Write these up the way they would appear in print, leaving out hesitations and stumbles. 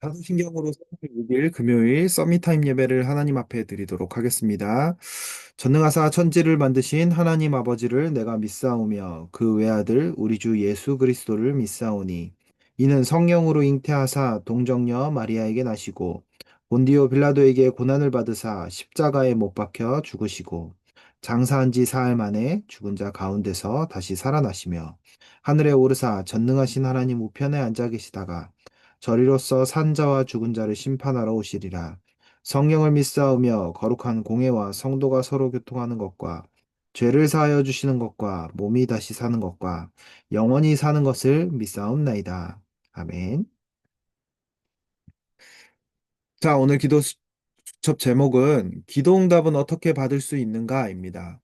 사도신경으로 6일 금요일 서밋타임 예배를 하나님 앞에 드리도록 하겠습니다. 전능하사 천지를 만드신 하나님 아버지를 내가 믿사오며 그 외아들 우리 주 예수 그리스도를 믿사오니 이는 성령으로 잉태하사 동정녀 마리아에게 나시고 본디오 빌라도에게 고난을 받으사 십자가에 못 박혀 죽으시고 장사한 지 사흘 만에 죽은 자 가운데서 다시 살아나시며 하늘에 오르사 전능하신 하나님 우편에 앉아 계시다가 저리로서 산자와 죽은 자를 심판하러 오시리라. 성령을 믿사오며 거룩한 공회와 성도가 서로 교통하는 것과 죄를 사하여 주시는 것과 몸이 다시 사는 것과 영원히 사는 것을 믿사옵나이다. 아멘. 자, 오늘 기도 수첩 제목은 기도응답은 어떻게 받을 수 있는가입니다.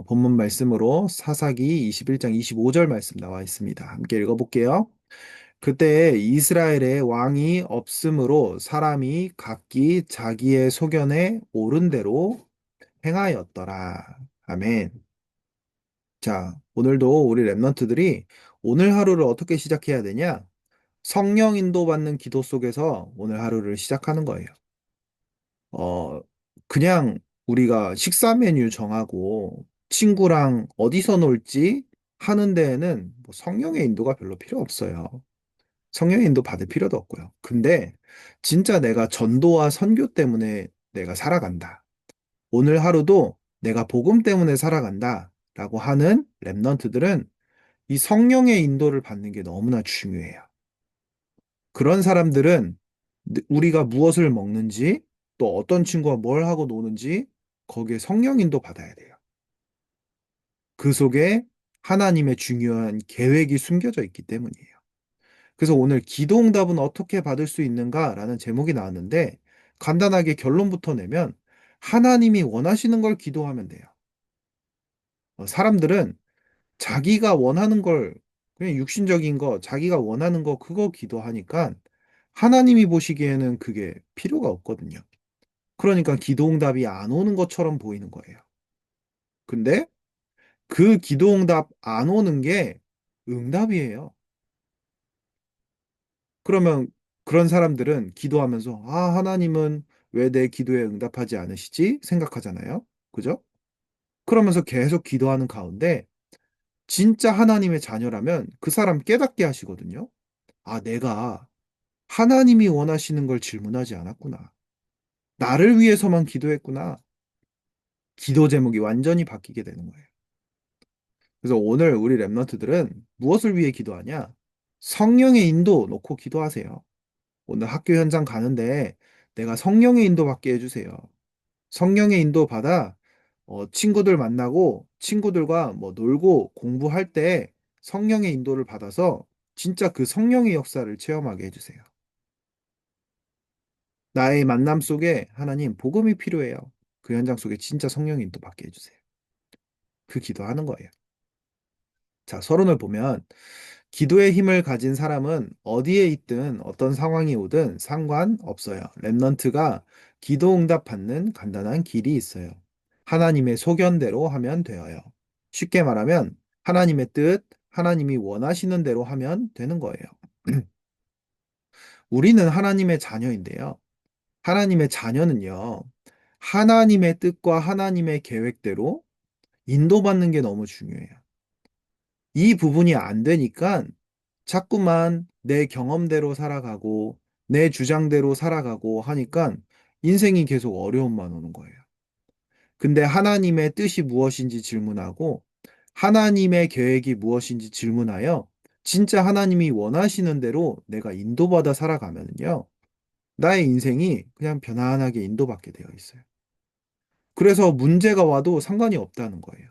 본문 말씀으로 사사기 21장 25절 말씀 나와 있습니다. 함께 읽어볼게요. 그때 이스라엘의 왕이 없으므로 사람이 각기 자기의 소견에 옳은 대로 행하였더라. 아멘. 자, 오늘도 우리 랩런트들이 오늘 하루를 어떻게 시작해야 되냐? 성령 인도받는 기도 속에서 오늘 하루를 시작하는 거예요. 어, 그냥 우리가 식사 메뉴 정하고 친구랑 어디서 놀지 하는 데에는 뭐 성령의 인도가 별로 필요 없어요. 성령 인도 받을 필요도 없고요. 근데 진짜 내가 전도와 선교 때문에 내가 살아간다. 오늘 하루도 내가 복음 때문에 살아간다. 라고 하는 랩넌트들은 이 성령의 인도를 받는 게 너무나 중요해요. 그런 사람들은 우리가 무엇을 먹는지 또 어떤 친구가 뭘 하고 노는지 거기에 성령 인도 받아야 돼요. 그 속에 하나님의 중요한 계획이 숨겨져 있기 때문이에요. 그래서 오늘 기도응답은 어떻게 받을 수 있는가라는 제목이 나왔는데 간단하게 결론부터 내면 하나님이 원하시는 걸 기도하면 돼요. 사람들은 자기가 원하는 걸 그냥 육신적인 거, 자기가 원하는 거 그거 기도하니까 하나님이 보시기에는 그게 필요가 없거든요. 그러니까 기도응답이 안 오는 것처럼 보이는 거예요. 근데 그 기도응답 안 오는 게 응답이에요. 그러면 그런 사람들은 기도하면서, 아, 하나님은 왜 내 기도에 응답하지 않으시지? 생각하잖아요. 그죠? 그러면서 계속 기도하는 가운데, 진짜 하나님의 자녀라면 그 사람 깨닫게 하시거든요. 아, 내가 하나님이 원하시는 걸 질문하지 않았구나. 나를 위해서만 기도했구나. 기도 제목이 완전히 바뀌게 되는 거예요. 그래서 오늘 우리 랩런트들은 무엇을 위해 기도하냐? 성령의 인도 놓고 기도하세요. 오늘 학교 현장 가는데 내가 성령의 인도 받게 해주세요. 성령의 인도 받아 친구들 만나고 친구들과 뭐 놀고 공부할 때 성령의 인도를 받아서 진짜 그 성령의 역사를 체험하게 해주세요. 나의 만남 속에 하나님 복음이 필요해요. 그 현장 속에 진짜 성령의 인도 받게 해주세요. 그 기도하는 거예요. 자, 서론을 보면 기도의 힘을 가진 사람은 어디에 있든 어떤 상황이 오든 상관없어요. 랩넌트가 기도 응답 받는 간단한 길이 있어요. 하나님의 소견대로 하면 되어요. 쉽게 말하면 하나님의 뜻, 하나님이 원하시는 대로 하면 되는 거예요. 우리는 하나님의 자녀인데요. 하나님의 자녀는요. 하나님의 뜻과 하나님의 계획대로 인도받는 게 너무 중요해요. 이 부분이 안 되니까 자꾸만 내 경험대로 살아가고 내 주장대로 살아가고 하니까 인생이 계속 어려움만 오는 거예요. 근데 하나님의 뜻이 무엇인지 질문하고 하나님의 계획이 무엇인지 질문하여 진짜 하나님이 원하시는 대로 내가 인도받아 살아가면요. 나의 인생이 그냥 편안하게 인도받게 되어 있어요. 그래서 문제가 와도 상관이 없다는 거예요.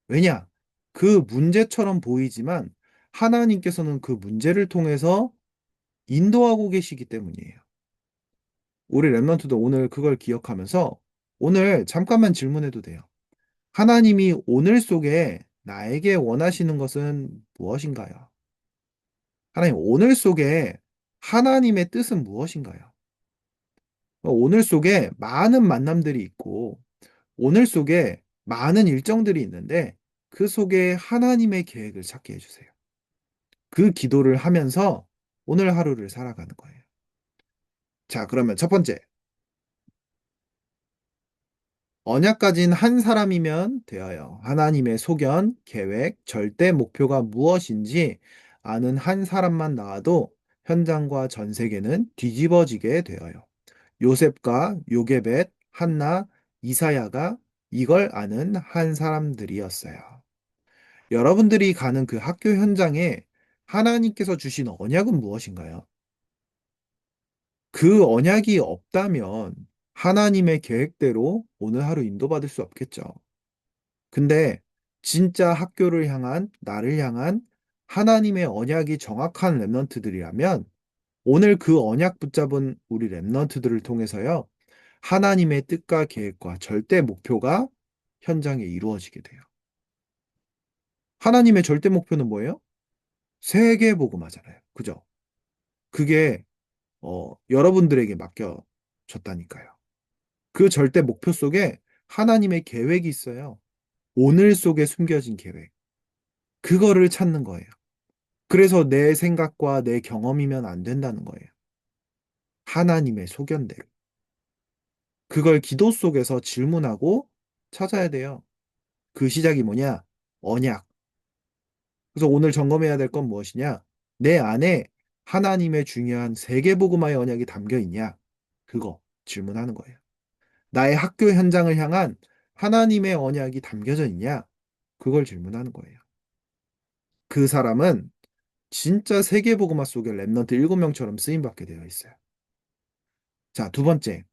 왜냐? 그 문제처럼 보이지만 하나님께서는 그 문제를 통해서 인도하고 계시기 때문이에요. 우리 랩런트도 오늘 그걸 기억하면서 오늘 잠깐만 질문해도 돼요. 하나님이 오늘 속에 나에게 원하시는 것은 무엇인가요? 하나님, 오늘 속에 하나님의 뜻은 무엇인가요? 오늘 속에 많은 만남들이 있고, 오늘 속에 많은 일정들이 있는데, 그 속에 하나님의 계획을 찾게 해주세요. 그 기도를 하면서 오늘 하루를 살아가는 거예요. 자, 그러면 첫 번째. 언약 가진 한 사람이면 되어요. 하나님의 소견, 계획, 절대 목표가 무엇인지 아는 한 사람만 나와도 현장과 전 세계는 뒤집어지게 되어요. 요셉과 요게벳, 한나, 이사야가 이걸 아는 한 사람들이었어요. 여러분들이 가는 그 학교 현장에 하나님께서 주신 언약은 무엇인가요? 그 언약이 없다면 하나님의 계획대로 오늘 하루 인도받을 수 없겠죠. 근데 진짜 학교를 향한, 나를 향한 하나님의 언약이 정확한 랩런트들이라면 오늘 그 언약 붙잡은 우리 랩런트들을 통해서요. 하나님의 뜻과 계획과 절대 목표가 현장에 이루어지게 돼요. 하나님의 절대 목표는 뭐예요? 세계 복음하잖아요. 그죠? 그게 여러분들에게 맡겨졌다니까요. 그 절대 목표 속에 하나님의 계획이 있어요. 오늘 속에 숨겨진 계획. 그거를 찾는 거예요. 그래서 내 생각과 내 경험이면 안 된다는 거예요. 하나님의 소견대로. 그걸 기도 속에서 질문하고 찾아야 돼요. 그 시작이 뭐냐? 언약. 그래서 오늘 점검해야 될 건 무엇이냐? 내 안에 하나님의 중요한 세계복음화의 언약이 담겨 있냐? 그거 질문하는 거예요. 나의 학교 현장을 향한 하나님의 언약이 담겨져 있냐? 그걸 질문하는 거예요. 그 사람은 진짜 세계복음화 속의 랩넌트 7명처럼 쓰임받게 되어 있어요. 자, 두 번째.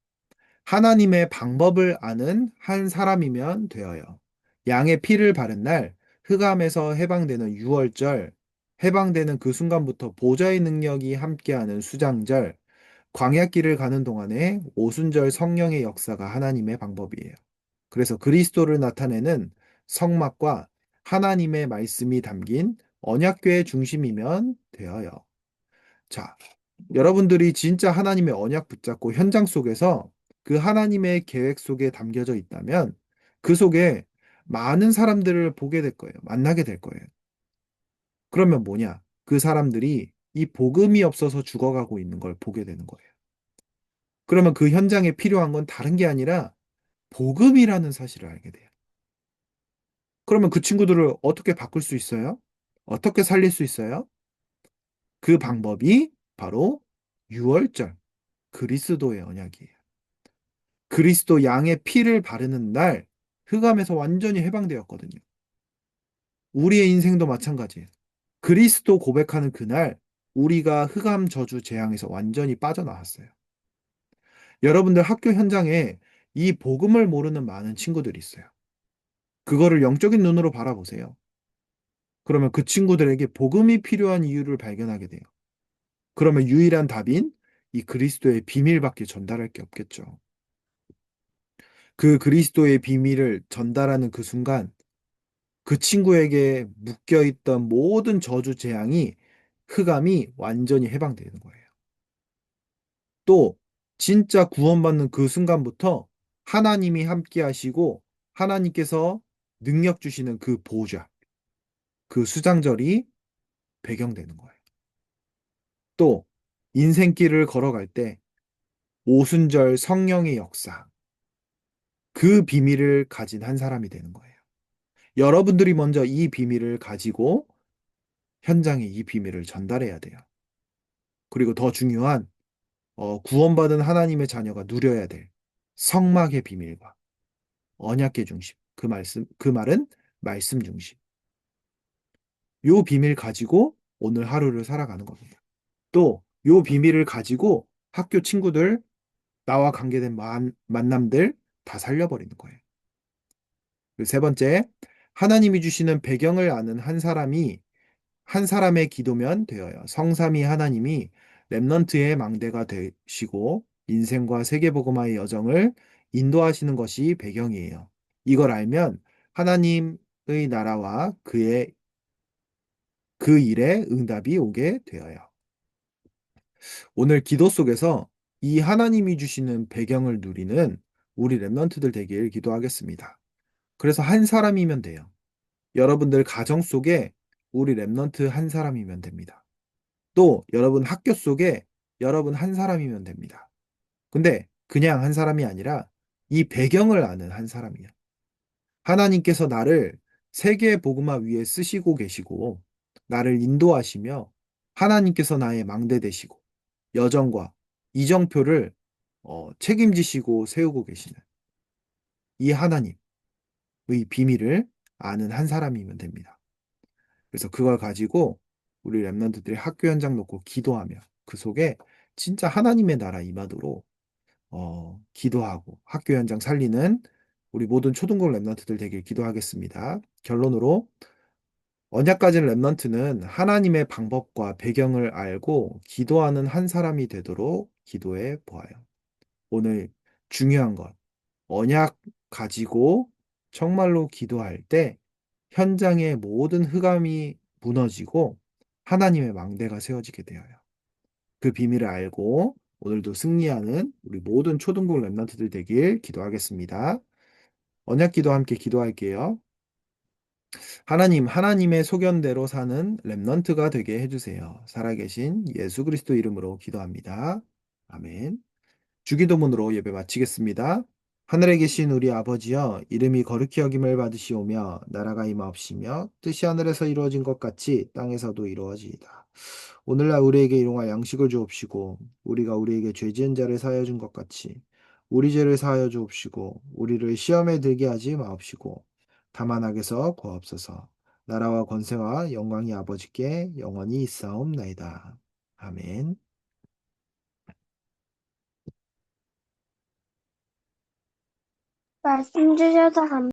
하나님의 방법을 아는 한 사람이면 되어요. 양의 피를 바른 날, 흑암에서 해방되는 유월절, 해방되는 그 순간부터 보좌의 능력이 함께하는 수장절, 광야길을 가는 동안에 오순절 성령의 역사가 하나님의 방법이에요. 그래서 그리스도를 나타내는 성막과 하나님의 말씀이 담긴 언약궤의 중심이면 되어요. 자, 여러분들이 진짜 하나님의 언약 붙잡고 현장 속에서 그 하나님의 계획 속에 담겨져 있다면 그 속에 많은 사람들을 보게 될 거예요. 만나게 될 거예요. 그러면 뭐냐? 그 사람들이 이 복음이 없어서 죽어가고 있는 걸 보게 되는 거예요. 그러면 그 현장에 필요한 건 다른 게 아니라 복음이라는 사실을 알게 돼요. 그러면 그 친구들을 어떻게 바꿀 수 있어요? 어떻게 살릴 수 있어요? 그 방법이 바로 유월절, 그리스도의 언약이에요. 그리스도 양의 피를 바르는 날 흑암에서 완전히 해방되었거든요. 우리의 인생도 마찬가지예요. 그리스도 고백하는 그날 우리가 흑암 저주 재앙에서 완전히 빠져나왔어요. 여러분들 학교 현장에 이 복음을 모르는 많은 친구들이 있어요. 그거를 영적인 눈으로 바라보세요. 그러면 그 친구들에게 복음이 필요한 이유를 발견하게 돼요. 그러면 유일한 답인 이 그리스도의 비밀밖에 전달할 게 없겠죠. 그 그리스도의 비밀을 전달하는 그 순간 그 친구에게 묶여있던 모든 저주 재앙이 흑암이 완전히 해방되는 거예요. 또 진짜 구원받는 그 순간부터 하나님이 함께 하시고 하나님께서 능력 주시는 그 보좌, 그 수장절이 배경되는 거예요. 또 인생길을 걸어갈 때 오순절 성령의 역사, 그 비밀을 가진 한 사람이 되는 거예요. 여러분들이 먼저 이 비밀을 가지고 현장에 이 비밀을 전달해야 돼요. 그리고 더 중요한 구원받은 하나님의 자녀가 누려야 될 성막의 비밀과 언약의 중심. 그 말은 말씀 중심. 요 비밀 가지고 오늘 하루를 살아가는 겁니다. 또 요 비밀을 가지고 학교 친구들, 나와 관계된 만남들 다 살려버리는 거예요. 그리고 세 번째, 하나님이 주시는 배경을 아는 한 사람이 한 사람의 기도면 되어요. 성삼위 하나님이 렘넌트의 망대가 되시고 인생과 세계복음화의 여정을 인도하시는 것이 배경이에요. 이걸 알면 하나님의 나라와 그 일에 응답이 오게 되어요. 오늘 기도 속에서 이 하나님이 주시는 배경을 누리는 우리 렘넌트들 되길 기도하겠습니다. 그래서 한 사람이면 돼요. 여러분들 가정 속에 우리 렘넌트 한 사람이면 됩니다. 또 여러분 학교 속에 여러분 한 사람이면 됩니다. 근데 그냥 한 사람이 아니라 이 배경을 아는 한 사람이야. 하나님께서 나를 세계의 복음화 위에 쓰시고 계시고, 나를 인도하시며, 하나님께서 나의 망대 되시고, 여정과 이정표를 책임지시고 세우고 계시는 이 하나님의 비밀을 아는 한 사람이면 됩니다. 그래서 그걸 가지고 우리 랩런트들이 학교 현장 놓고 기도하며 그 속에 진짜 하나님의 나라 임하도록 기도하고 학교 현장 살리는 우리 모든 초등부 랩런트들 되길 기도하겠습니다. 결론으로 언약 가진 랩런트는 하나님의 방법과 배경을 알고 기도하는 한 사람이 되도록 기도해 보아요. 오늘 중요한 것, 언약 가지고 정말로 기도할 때 현장의 모든 흑암이 무너지고 하나님의 망대가 세워지게 되어요. 그 비밀을 알고 오늘도 승리하는 우리 모든 초등부 랩런트들 되길 기도하겠습니다. 언약 기도 함께 기도할게요. 하나님, 하나님의 소견대로 사는 랩넌트가 되게 해주세요. 살아계신 예수 그리스도 이름으로 기도합니다. 아멘. 주기도문으로 예배 마치겠습니다. 하늘에 계신 우리 아버지여, 이름이 거룩히 여김을 받으시오며, 나라가 임하옵시며, 뜻이 하늘에서 이루어진 것 같이 땅에서도 이루어지이다. 오늘날 우리에게 일용할 양식을 주옵시고, 우리가 우리에게 죄 지은 자를 사하여 준 것 같이, 우리 죄를 사하여 주옵시고, 우리를 시험에 들게 하지 마옵시고, 다만 악에서 구하옵소서. 나라와 권세와 영광이 아버지께 영원히 있사옵나이다. 아멘. 말씀 주셔서 감사합니다.